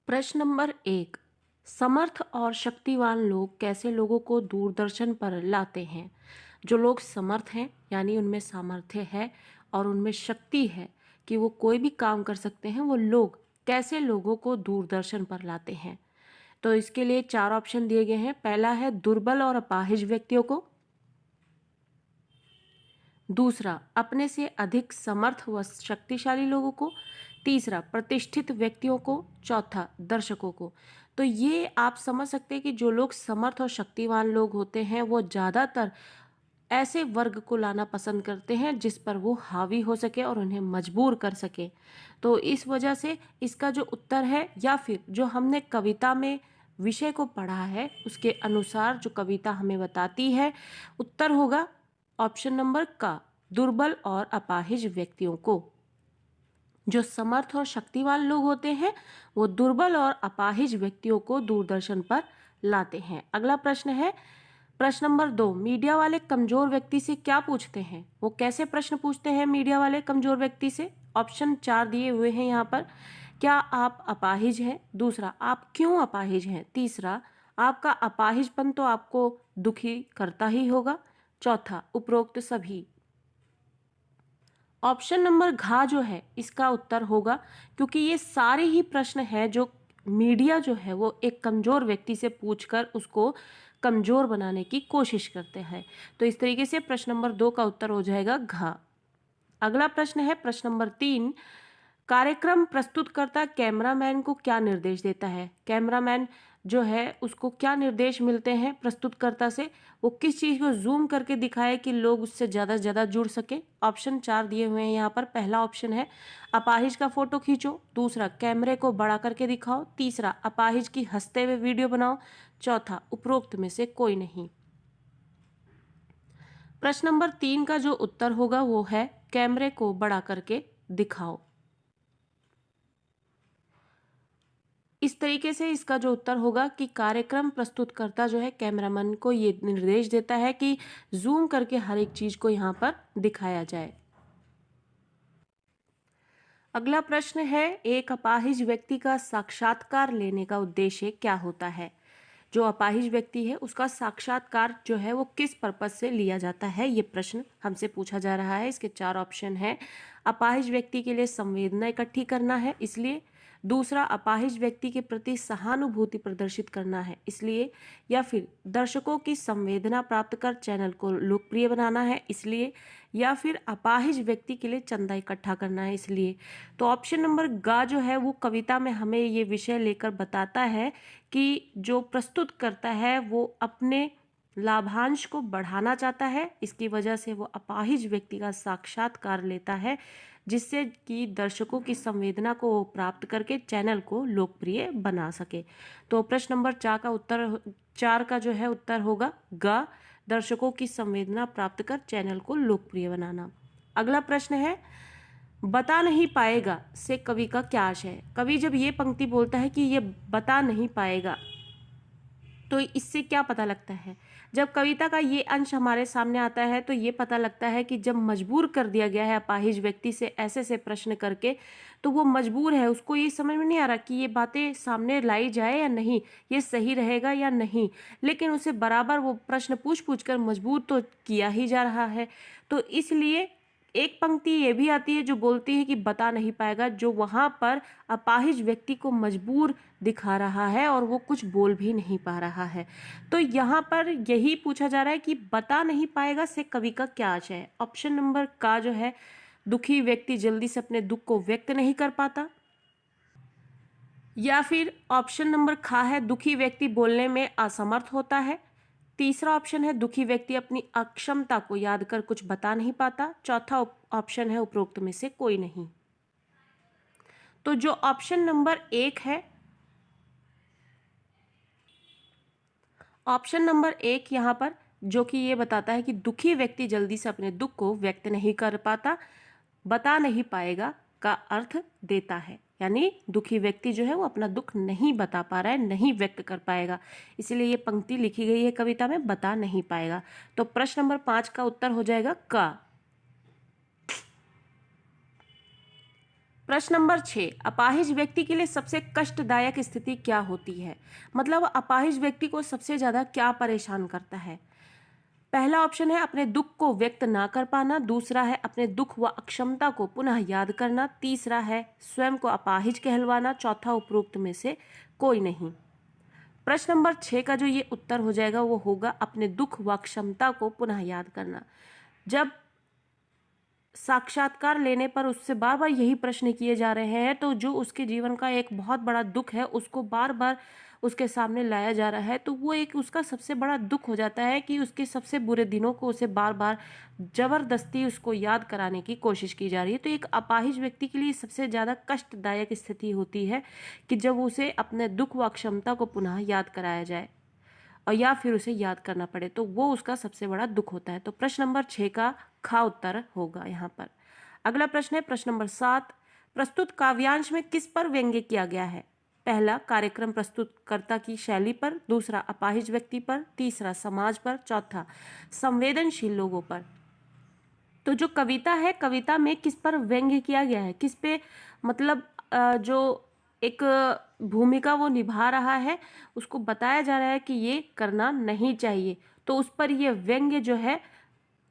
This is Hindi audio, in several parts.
प्रश्न नंबर 1। समर्थ और शक्तिवान लोग कैसे लोगों को दूरदर्शन पर लाते हैं? जो लोग समर्थ हैं यानी उनमें सामर्थ्य है और उनमें शक्ति है कि वो कोई भी काम कर सकते हैं, वो लोग कैसे लोगों को दूरदर्शन पर लाते हैं? तो इसके लिए 4 ऑप्शन दिए गए हैं। पहला है दुर्बल और अपाहिज व्यक्तियों को। दूसरा, अपने से अधिक समर्थ व शक्तिशाली लोगों को। तीसरा, प्रतिष्ठित व्यक्तियों को। चौथा, दर्शकों को। तो ये आप समझ सकते हैं कि जो लोग समर्थ और शक्तिवान लोग होते हैं वो ज़्यादातर ऐसे वर्ग को लाना पसंद करते हैं जिस पर वो हावी हो सके और उन्हें मजबूर कर सके। तो इस वजह से इसका जो उत्तर है, या फिर जो हमने कविता में विषय को पढ़ा है उसके अनुसार जो कविता हमें बताती है, उत्तर होगा ऑप्शन नंबर का, दुर्बल और अपाहिज व्यक्तियों को। जो समर्थ और शक्तिवान लोग होते हैं वो दुर्बल और अपाहिज व्यक्तियों को दूरदर्शन पर लाते हैं। अगला प्रश्न है प्रश्न नंबर 2। मीडिया वाले कमजोर व्यक्ति से क्या पूछते हैं? वो कैसे प्रश्न पूछते हैं मीडिया वाले कमजोर व्यक्ति से? ऑप्शन 4 दिए हुए हैं यहाँ पर। क्या आप अपाहिज हैं? दूसरा, आप क्यों अपाहिज हैं? तीसरा, आपका अपाहिजपन तो आपको दुखी करता ही होगा। चौथा, उपरोक्त सभी। ऑप्शन नंबर घ जो है इसका उत्तर होगा, क्योंकि ये सारे ही प्रश्न हैं जो मीडिया जो है वो एक कमजोर व्यक्ति से पूछकर उसको कमजोर बनाने की कोशिश करते हैं। तो इस तरीके से प्रश्न नंबर 2 का उत्तर हो जाएगा घ। अगला प्रश्न है प्रश्न नंबर 3। कार्यक्रम प्रस्तुतकर्ता कैमरामैन को क्या निर्देश देता है? कैमरामैन जो है उसको क्या निर्देश मिलते हैं प्रस्तुतकर्ता से? वो किस चीज़ को जूम करके दिखाए कि लोग उससे ज़्यादा से ज़्यादा जुड़ सके? ऑप्शन 4 दिए हुए हैं यहाँ पर। पहला ऑप्शन है अपाहिज का फोटो खींचो। दूसरा, कैमरे को बड़ा करके दिखाओ। तीसरा, अपाहिज की हंसते हुए वीडियो बनाओ। चौथा, उपरोक्त में से कोई नहीं। प्रश्न नंबर 3 का जो उत्तर होगा वो है कैमरे को बड़ा करके दिखाओ। इस तरीके से इसका जो उत्तर होगा कि कार्यक्रम प्रस्तुतकर्ता जो है कैमरामैन को ये निर्देश देता है कि जूम करके हर एक चीज को यहाँ पर दिखाया जाए। अगला प्रश्न है एक अपाहिज व्यक्ति का साक्षात्कार लेने का उद्देश्य क्या होता है? जो अपाहिज व्यक्ति है उसका साक्षात्कार जो है वो किस पर्पज से लिया जाता है, ये प्रश्न हमसे पूछा जा रहा है। इसके 4 ऑप्शन है। अपाहिज व्यक्ति के लिए संवेदना इकट्ठी करना है इसलिए। दूसरा, अपाहिज व्यक्ति के प्रति सहानुभूति प्रदर्शित करना है इसलिए। या फिर दर्शकों की संवेदना प्राप्त कर चैनल को लोकप्रिय बनाना है इसलिए। या फिर अपाहिज व्यक्ति के लिए चंदा इकट्ठा करना है इसलिए। तो ऑप्शन नंबर ग जो है वो कविता में हमें ये विषय लेकर बताता है कि जो प्रस्तुत करता है वो अपने लाभांश को बढ़ाना चाहता है, इसकी वजह से वो अपाहिज व्यक्ति का साक्षात्कार लेता है जिससे कि दर्शकों की संवेदना को प्राप्त करके चैनल को लोकप्रिय बना सके। तो प्रश्न नंबर 4 का जो है उत्तर होगा ग, दर्शकों की संवेदना प्राप्त कर चैनल को लोकप्रिय बनाना। अगला प्रश्न है बता नहीं पाएगा से कवि का क्या आशय है? कवि जब ये पंक्ति बोलता है कि ये बता नहीं पाएगा तो इससे क्या पता लगता है? जब कविता का ये अंश हमारे सामने आता है तो ये पता लगता है कि जब मजबूर कर दिया गया है अपाहिज व्यक्ति से ऐसे ऐसे प्रश्न करके, तो वो मजबूर है, उसको ये समझ में नहीं आ रहा कि ये बातें सामने लाई जाए या नहीं, ये सही रहेगा या नहीं, लेकिन उसे बराबर वो प्रश्न पूछ पूछ कर मजबूर तो किया ही जा रहा है। तो इसलिए एक पंक्ति ये भी आती है जो बोलती है कि बता नहीं पाएगा, जो वहां पर अपाहिज व्यक्ति को मजबूर दिखा रहा है और वो कुछ बोल भी नहीं पा रहा है। तो यहाँ पर यही पूछा जा रहा है कि बता नहीं पाएगा से कवि का क्या आशय है? ऑप्शन नंबर का जो है दुखी व्यक्ति जल्दी से अपने दुख को व्यक्त नहीं कर पाता। या फिर ऑप्शन नंबर खा है दुखी व्यक्ति बोलने में असमर्थ होता है। तीसरा ऑप्शन है दुखी व्यक्ति अपनी अक्षमता को याद कर कुछ बता नहीं पाता। चौथा ऑप्शन है उपरोक्त में से कोई नहीं। तो जो ऑप्शन नंबर 1 है, ऑप्शन नंबर 1 यहाँ पर जो कि ये बताता है कि दुखी व्यक्ति जल्दी से अपने दुख को व्यक्त नहीं कर पाता, बता नहीं पाएगा का अर्थ देता है, यानी दुखी व्यक्ति जो है वो अपना दुख नहीं बता पा रहा है, नहीं व्यक्त कर पाएगा, इसलिए ये पंक्ति लिखी गई है कविता में, बता नहीं पाएगा। तो प्रश्न नंबर 5 का उत्तर हो जाएगा का। प्रश्न नंबर 6, अपाहिज व्यक्ति के लिए सबसे कष्टदायक स्थिति क्या होती है? मतलब अपाहिज व्यक्ति को सबसे ज्यादा क्या परेशान करता है? पहला ऑप्शन है अपने दुख को व्यक्त ना कर पाना, दूसरा है अपने दुख व अक्षमता को पुनः याद करना, तीसरा है स्वयं को अपाहिज कहलवाना, चौथा उपरोक्त में से कोई नहीं। प्रश्न नंबर 6 का जो ये उत्तर हो जाएगा वो होगा अपने दुख व क्षमता को पुनः याद करना। जब साक्षात्कार लेने पर उससे बार बार यही प्रश्न किए जा रहे हैं तो जो उसके जीवन का एक बहुत बड़ा दुख है उसको बार बार उसके सामने लाया जा रहा है, तो वो एक उसका सबसे बड़ा दुख हो जाता है कि उसके सबसे बुरे दिनों को उसे बार बार जबरदस्ती उसको याद कराने की कोशिश की जा रही है। तो एक अपाहिज व्यक्ति के लिए सबसे ज़्यादा कष्टदायक स्थिति होती है कि जब उसे अपने दुख व अक्षमता को पुनः याद कराया जाए और या फिर उसे याद करना पड़े, तो वो उसका सबसे बड़ा दुख होता है। तो प्रश्न नंबर 6 का खा उत्तर होगा यहाँ पर। अगला प्रश्न है प्रश्न नंबर 7, प्रस्तुत काव्यांश में किस पर व्यंग्य किया गया है? पहला कार्यक्रम प्रस्तुतकर्ता की शैली पर, दूसरा अपाहिज व्यक्ति पर, तीसरा समाज पर, चौथा संवेदनशील लोगों पर। तो जो कविता है, कविता में किस पर व्यंग्य किया गया है, किस पे मतलब जो एक भूमिका वो निभा रहा है उसको बताया जा रहा है कि ये करना नहीं चाहिए, तो उस पर ये व्यंग्य जो है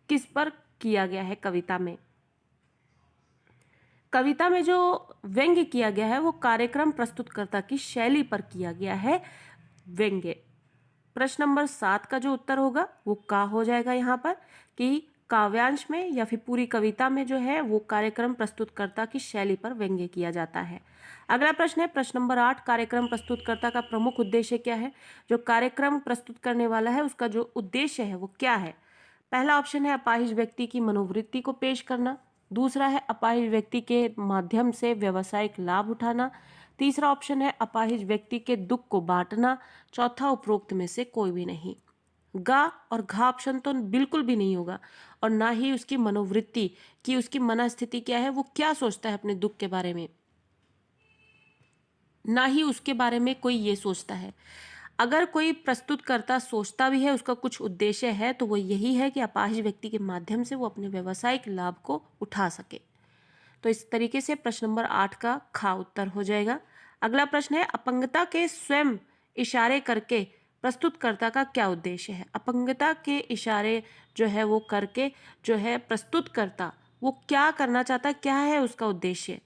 किस पर किया गया है कविता में? कविता में जो व्यंग्य किया गया है वो कार्यक्रम प्रस्तुतकर्ता की शैली पर किया गया है व्यंग्य। प्रश्न नंबर 7 का जो उत्तर होगा वो का हो जाएगा यहाँ पर कि काव्यांश में या फिर पूरी कविता में जो है वो कार्यक्रम प्रस्तुतकर्ता की शैली पर व्यंग्य किया जाता है। अगला प्रश्न है प्रश्न नंबर 8, कार्यक्रम प्रस्तुतकर्ता का प्रमुख उद्देश्य क्या है? जो कार्यक्रम प्रस्तुत करने वाला है उसका जो उद्देश्य है वो क्या है? पहला ऑप्शन है अपाहिज व्यक्ति की मनोवृत्ति को पेश करना, दूसरा है अपाहिज व्यक्ति के माध्यम से व्यावसायिक लाभ उठाना, तीसरा ऑप्शन है अपाहिज व्यक्ति के दुख को बांटना, चौथा उपरोक्त में से कोई भी नहीं। गा और घा ऑप्शन तो बिल्कुल भी नहीं होगा और ना ही उसकी मनोवृत्ति की उसकी मनस्थिति क्या है, वो क्या सोचता है अपने दुख के बारे में, ना ही उसके बारे में कोई ये सोचता है। अगर कोई प्रस्तुतकर्ता सोचता भी है, उसका कुछ उद्देश्य है, तो वो यही है कि अपाहिज व्यक्ति के माध्यम से वो अपने व्यावसायिक लाभ को उठा सके। तो इस तरीके से प्रश्न नंबर 8 का खा उत्तर हो जाएगा। अगला प्रश्न है अपंगता के स्वयं इशारे करके प्रस्तुतकर्ता का क्या उद्देश्य है? अपंगता के इशारे जो है वो करके जो है प्रस्तुतकर्ता वो क्या करना चाहता है, क्या है उसका उद्देश्य?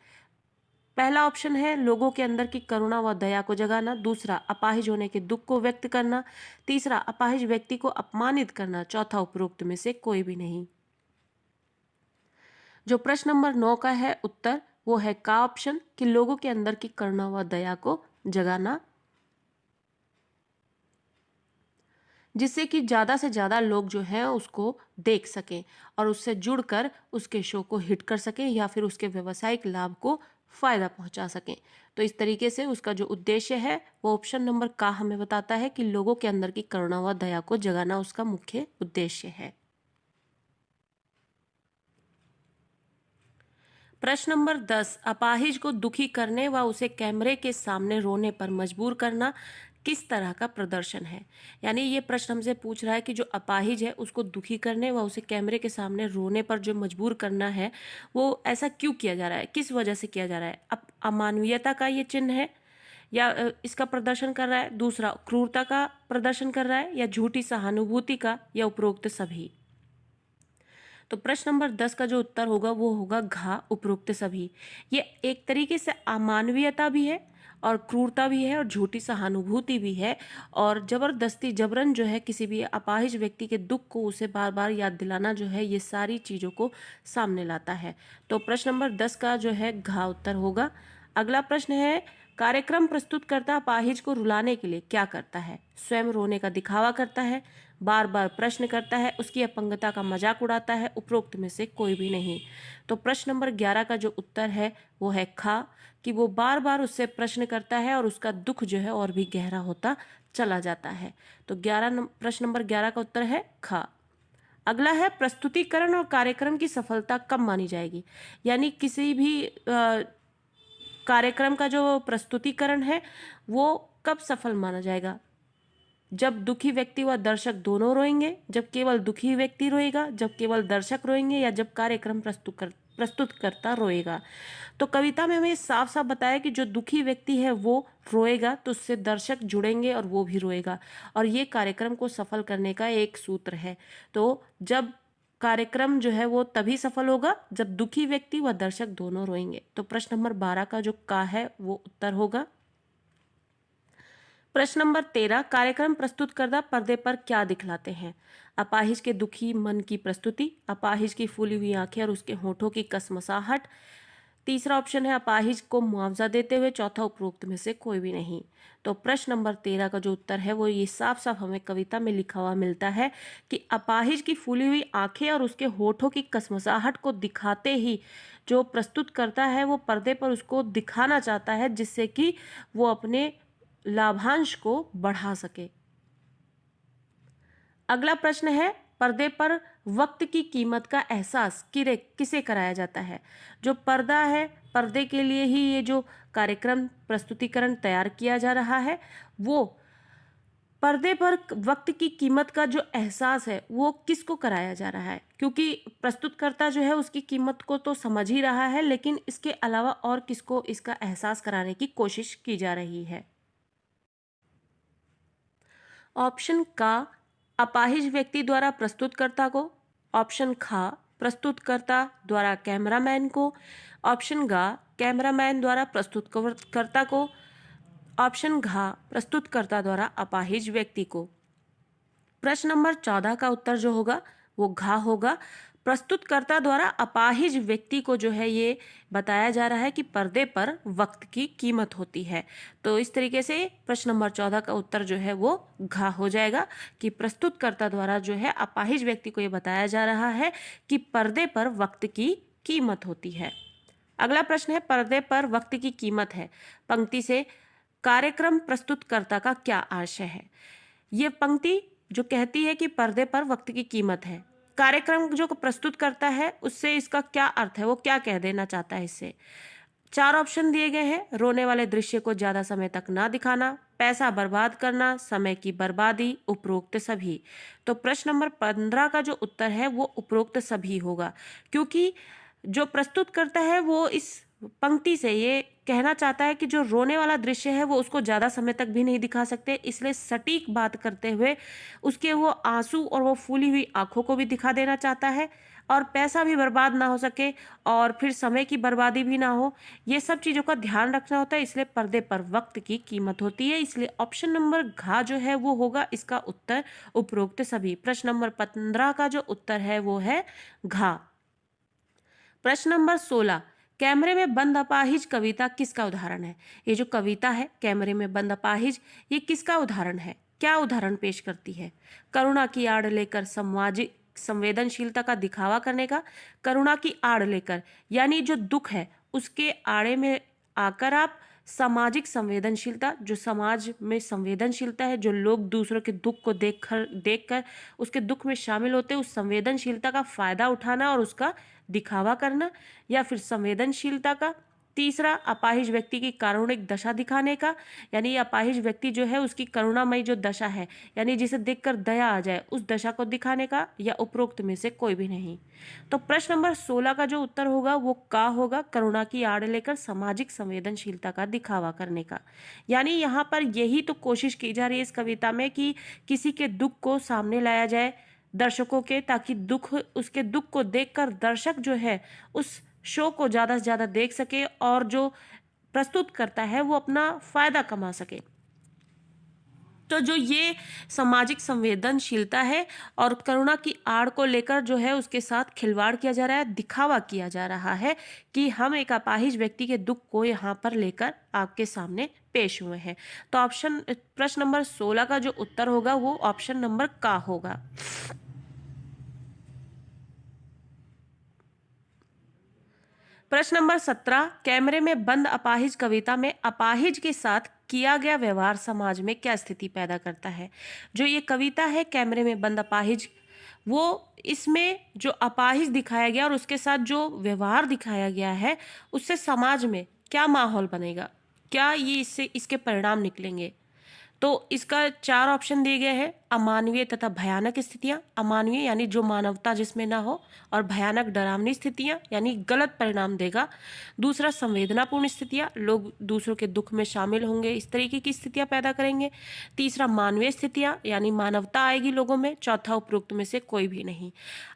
पहला ऑप्शन है लोगों के अंदर की करुणा व दया को जगाना, दूसरा अपाहिज होने के दुख को व्यक्त करना, तीसरा अपाहिज व्यक्ति को अपमानित करना, चौथा उपरोक्त में से कोई भी नहीं। जो प्रश्न नंबर 9 का है उत्तर वो है का ऑप्शन कि लोगों के अंदर की करुणा व दया को जगाना, जिससे कि ज़्यादा से ज़्यादा लोग जो हैं उसको देख सकें और उससे जुड़कर उसके शो को हिट कर सकें या फिर उसके व्यावसायिक लाभ को फ़ायदा पहुंचा सकें। तो इस तरीके से उसका जो उद्देश्य है वो ऑप्शन नंबर का हमें बताता है कि लोगों के अंदर की करुणा व दया को जगाना उसका मुख्य उद्देश्य है। प्रश्न नंबर 10, अपाहिज को दुखी करने व उसे कैमरे के सामने रोने पर मजबूर करना किस तरह का प्रदर्शन है? यानी ये प्रश्न हमसे पूछ रहा है कि जो अपाहिज है उसको दुखी करने व उसे कैमरे के सामने रोने पर जो मजबूर करना है वो ऐसा क्यों किया जा रहा है, किस वजह से किया जा रहा है? अब अमानवीयता का ये चिन्ह है या इसका प्रदर्शन कर रहा है, दूसरा क्रूरता का प्रदर्शन कर रहा है या झूठी सहानुभूति का या उपरोक्त सभी? तो प्रश्न नंबर 10 का जो उत्तर होगा वो होगा घा, उपरोक्त सभी। ये एक तरीके से अमानवीयता भी है और क्रूरता भी है और झूठी सहानुभूति भी है और जबरदस्ती जबरन जो है किसी भी अपाहिज व्यक्ति के दुख को उसे बार बार याद दिलाना जो है ये सारी चीज़ों को सामने लाता है। तो प्रश्न नंबर 10 का जो है घा उत्तर होगा। अगला प्रश्न है कार्यक्रम प्रस्तुतकर्ता अपाहिज को रुलाने के लिए क्या करता है? स्वयं रोने का दिखावा करता है, बार बार प्रश्न करता है, उसकी अपंगता का मजाक उड़ाता है, उपरोक्त में से कोई भी नहीं। तो प्रश्न नंबर 11 का जो उत्तर है वो है खा कि वो बार बार उससे प्रश्न करता है और उसका दुख जो है और भी गहरा होता चला जाता है। तो प्रश्न नंबर 11 का उत्तर है खा। अगला है प्रस्तुतिकरण और कार्यक्रम की सफलता कब मानी जाएगी? यानी किसी भी कार्यक्रम का जो प्रस्तुतिकरण है वो कब सफल माना जाएगा? जब दुखी व्यक्ति व दर्शक दोनों रोएंगे, जब केवल दुखी व्यक्ति रोएगा, जब केवल दर्शक रोएंगे या जब कार्यक्रम प्रस्तुतकर्ता रोएगा। तो कविता में हमें साफ साफ बताया कि जो दुखी व्यक्ति है वो रोएगा तो उससे दर्शक जुड़ेंगे और वो भी रोएगा, और ये कार्यक्रम को सफल करने का एक सूत्र है। तो जब कार्यक्रम जो है वो तभी सफल होगा जब दुखी व्यक्ति व दर्शक दोनों रोएंगे। तो प्रश्न नंबर 12 का जो का है वो उत्तर होगा। प्रश्न नंबर 13, कार्यक्रम प्रस्तुतकर्ता पर्दे पर क्या दिखलाते हैं? अपाहिज के दुखी मन की प्रस्तुति, अपाहिज की फूली हुई आंखें और उसके होठों की कसमसाहट। तीसरा ऑप्शन है अपाहिज को मुआवजा देते हुए, चौथा उपरोक्त में से कोई भी नहीं। तो प्रश्न नंबर 13 का जो उत्तर है वो ये साफ साफ हमें कविता में लिखा हुआ मिलता है कि अपाहिज की फूली हुई आंखें और उसके होठों की कसमसाहट को दिखाते ही जो प्रस्तुत करता है वो पर्दे पर उसको दिखाना चाहता है, जिससे कि वो अपने लाभांश को बढ़ा सके। अगला प्रश्न है, पर्दे पर वक्त की कीमत का एहसास किसे कराया जाता है? जो पर्दा है, पर्दे के लिए ही ये जो कार्यक्रम प्रस्तुतिकरण तैयार किया जा रहा है, वो पर्दे पर वक्त की कीमत का जो एहसास है वो किसको कराया जा रहा है? क्योंकि प्रस्तुतकर्ता जो है उसकी कीमत को तो समझ ही रहा है, लेकिन इसके अलावा और किसको इसका एहसास कराने की कोशिश की जा रही है? ऑप्शन का, अपाहिज व्यक्ति द्वारा प्रस्तुतकर्ता को। ऑप्शन खा, प्रस्तुतकर्ता द्वारा कैमरामैन को। ऑप्शन गा, कैमरामैन द्वारा प्रस्तुतकर्ता को। ऑप्शन घा, प्रस्तुतकर्ता द्वारा अपाहिज व्यक्ति को। प्रश्न नंबर 14 का उत्तर जो होगा वो घा होगा। प्रस्तुतकर्ता द्वारा अपाहिज व्यक्ति को जो है ये बताया जा रहा है कि पर्दे पर वक्त की कीमत होती है। तो इस तरीके से प्रश्न नंबर 14 का उत्तर जो है वो घा हो जाएगा कि प्रस्तुतकर्ता द्वारा जो है अपाहिज व्यक्ति को ये बताया जा रहा है कि पर्दे पर वक्त की कीमत होती है। अगला प्रश्न है, पर्दे पर वक्त की कीमत है। पंक्ति से कार्यक्रम प्रस्तुतकर्ता का क्या आशय है? ये पंक्ति जो कहती है कि पर्दे पर वक्त की कीमत है, कार्यक्रम जो प्रस्तुत करता है उससे इसका क्या अर्थ है, वो क्या कह देना चाहता है इससे? 4 ऑप्शन दिए गए हैं। रोने वाले दृश्य को ज्यादा समय तक ना दिखाना, पैसा बर्बाद करना, समय की बर्बादी, उपरोक्त सभी। तो प्रश्न नंबर 15 का जो उत्तर है वो उपरोक्त सभी होगा, क्योंकि जो प्रस्तुत करता है वो इस पंक्ति से ये कहना चाहता है कि जो रोने वाला दृश्य है वो उसको ज्यादा समय तक भी नहीं दिखा सकते, इसलिए सटीक बात करते हुए उसके वो आंसू और वो फूली हुई आंखों को भी दिखा देना चाहता है, और पैसा भी बर्बाद ना हो सके और फिर समय की बर्बादी भी ना हो, ये सब चीजों का ध्यान रखना होता है। इसलिए पर्दे पर वक्त की कीमत होती है, इसलिए ऑप्शन नंबर घा जो है वो होगा इसका उत्तर, उपरोक्त सभी। प्रश्न नंबर 15 का जो उत्तर है वो है घा। प्रश्न नंबर 16, कैमरे में बंद अपाहिज कविता किसका उदाहरण है? ये जो कविता है कैमरे में बंद अपाहिज, ये किसका उदाहरण है? क्या उदाहरण पेश करती है? करुणा की आड़ लेकर सामाजिक संवेदनशीलता का दिखावा करने का। करुणा की आड़ लेकर यानी जो दुख है उसके आड़े में आकर आप सामाजिक संवेदनशीलता, जो समाज में संवेदनशीलता है, जो लोग दूसरों के दुख को देखकर उसके दुख में शामिल होते हैं, उस संवेदनशीलता का फायदा उठाना और उसका दिखावा करना, या फिर संवेदनशीलता का। तीसरा, अपाहिज व्यक्ति की कारुणिक दशा दिखाने का, यानी अपाहिज व्यक्ति जो है उसकी करुणामयी जो दशा है, यानी जिसे देखकर दया आ जाए, उस दशा को दिखाने का, या उपरोक्त में से कोई भी नहीं। तो प्रश्न नंबर 16 का जो उत्तर होगा वो का होगा, करुणा की आड़ लेकर सामाजिक संवेदनशीलता का दिखावा करने का। यानी यहाँ पर यही तो कोशिश की जा रही है इस कविता में कि किसी के दुख को सामने लाया जाए दर्शकों के, ताकि उसके दुख को देखकर दर्शक जो है उस शो को ज्यादा से ज्यादा देख सके और जो प्रस्तुत करता है वो अपना फायदा कमा सके। तो जो ये सामाजिक संवेदनशीलता है और करुणा की आड़ को लेकर जो है उसके साथ खिलवाड़ किया जा रहा है, दिखावा किया जा रहा है कि हम एक अपाहिज व्यक्ति के दुख को यहाँ पर लेकर आपके सामने पेश हुए हैं। तो प्रश्न नंबर 16 का जो उत्तर होगा वो ऑप्शन नंबर का होगा। प्रश्न नंबर 17, कैमरे में बंद अपाहिज कविता में अपाहिज के साथ किया गया व्यवहार समाज में क्या स्थिति पैदा करता है? जो ये कविता है कैमरे में बंद अपाहिज, वो इसमें जो अपाहिज दिखाया गया और उसके साथ जो व्यवहार दिखाया गया है उससे समाज में क्या माहौल बनेगा, क्या ये इससे इसके परिणाम निकलेंगे? तो इसका 4 ऑप्शन दिए गए हैं। अमानवीय तथा भयानक स्थितियां, अमानवीय यानी जो मानवता जिसमें ना हो, और भयानक डरावनी स्थितियां यानी गलत परिणाम देगा। दूसरा, संवेदनापूर्ण स्थितियां, लोग दूसरों के दुख में शामिल होंगे, इस तरीके की स्थितियां पैदा करेंगे। तीसरा, मानवीय स्थितियां यानी मानवता आएगी लोगों में। चौथा, उपरोक्त में से कोई भी नहीं।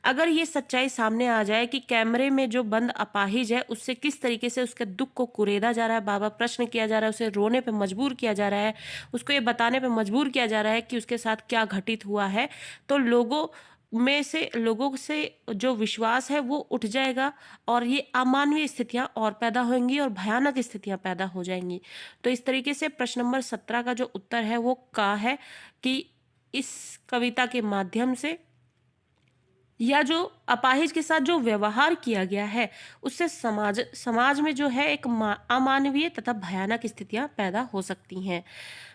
अगर ये सच्चाई सामने आ जाए कि कैमरे में जो बंद अपाहिज है उससे किस तरीके से उसके दुख को कुरेदा जा रहा है, बार बार प्रश्न किया जा रहा है, उसे रोने पे मजबूर किया जा रहा है, उसको ये बताने पे मजबूर किया जा रहा है कि उसके साथ क्या घटित हुआ है, तो लोगों से जो विश्वास है वो उठ जाएगा और ये अमानवीय स्थितियां और पैदा होंगी और भयानक स्थितियां पैदा हो जाएंगी। तो इस तरीके से प्रश्न नंबर 17 का जो उत्तर है वो का है कि इस कविता के माध्यम से या जो अपाहिज के साथ जो व्यवहार किया गया है उससे समाज में जो है एक अमानवीय तथा भयानक स्थितियां पैदा हो सकती हैं।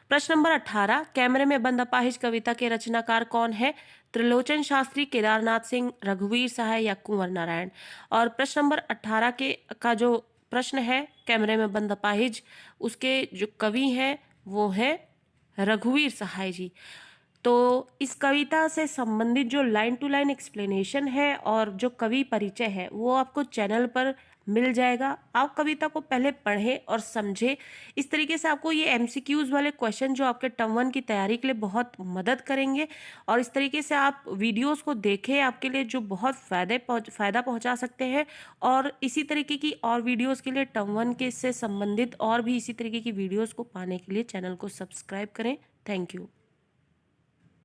प्रश्न नंबर 18, कैमरे में बंद अपाहिज कविता के रचनाकार कौन है? त्रिलोचन शास्त्री, केदारनाथ सिंह, रघुवीर सहाय या कुंवर नारायण। और प्रश्न नंबर 18 का जो प्रश्न है कैमरे में बंद अपाहिज, उसके जो कवि हैं वो है रघुवीर सहाय जी। तो इस कविता से संबंधित जो लाइन टू लाइन एक्सप्लेनेशन है और जो कवि परिचय है वो आपको चैनल पर मिल जाएगा। आप कविता को पहले पढ़ें और समझें। इस तरीके से आपको ये एमसीक्यूज वाले क्वेश्चन जो आपके टर्म 1 की तैयारी के लिए बहुत मदद करेंगे और इस तरीके से आप वीडियोस को देखें, आपके लिए जो बहुत फ़ायदा पहुंचा सकते हैं। और इसी तरीके की और वीडियोस के लिए टर्म 1 के से संबंधित और भी इसी तरीके की वीडियोस को पाने के लिए चैनल को सब्सक्राइब करें। Thank you.